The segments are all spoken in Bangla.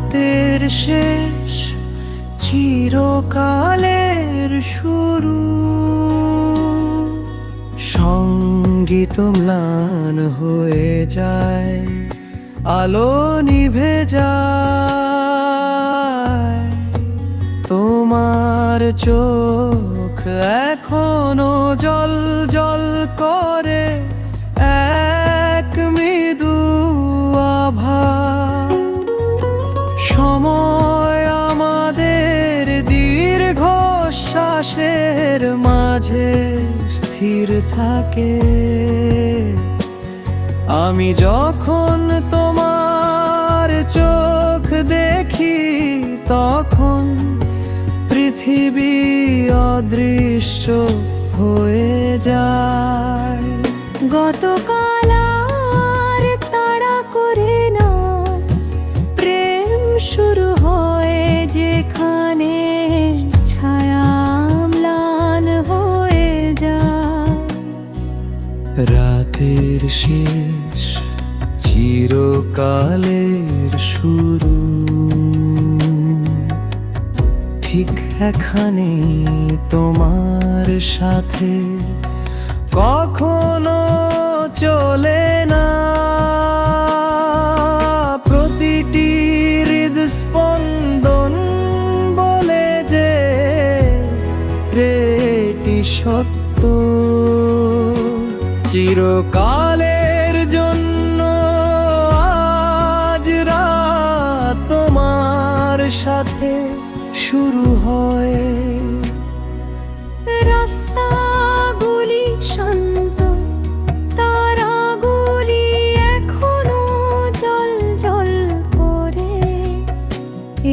রাতের শেষ চিরকালের শুরু, সঙ্গীত ম্লান হয়ে যায়, আলো নিভে যায়। তোমার চোখ এখনো জল জল করে, এক মৃদু আভা। সময় আমাদের দীর্ঘ শ্বাসের মাঝে স্থির থাকে। আমি যখন তোমার চোখ দেখি, তখন পৃথিবী অদৃশ্য হয়ে যায়। গতকাল আর তাড়া করে না, প্রেম শুরু হয় যেখানে ছায়া ম্লান হয়ে যায়। রাতের শেষ চিরকালের শুরু, ঠিক এখানে তোমার সাথে কখনো চলে না। প্রতিটি হৃদস্পন্দন বলে যে এটি সত্য, চিরকালের জন্য আজ রাত তোমার সাথে শুরু হয়। রাস্তাগুলি শান্ত, তারাগুলি এখনো জল জল করে,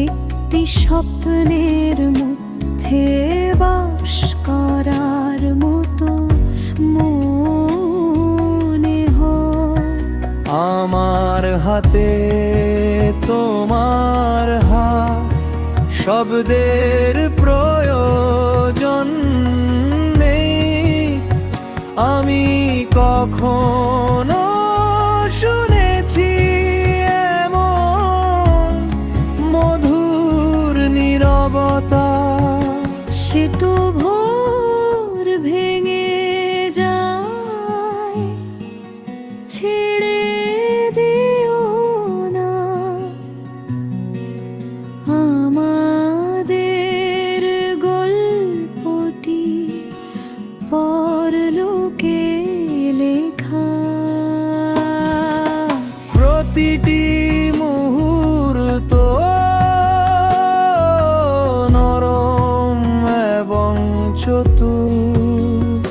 একটি স্বপ্নের মধ্যে বাস করার মতো মনে হয়। আমার হাতে তোমার হাত, শব্দের প্রয়োজন নেই। আমি কখনো শুনেছি এমন মধুর নীরবতা। সে তো ভোর ভেঙে যায়, ছেড়ে দিও না। আমাদের গল্পটি পরলোকে লেখা। প্রতিটি মুহূর্ত নরম এবং চতুর,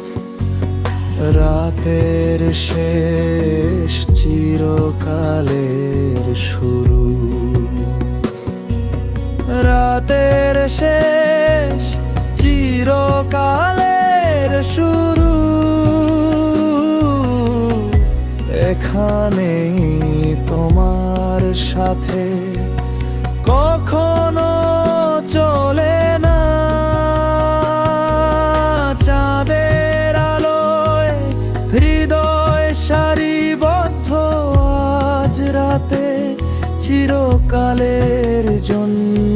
রাতের শেষ চিরকালের শুরু। রাতের শেষ চিরকালের শুরু, এখানেই তোমার সাথে কখনো চলে না। চাঁদের আলোয় হৃদয় সারিবদ্ধ আজ রাতে চিরকালের জন্য।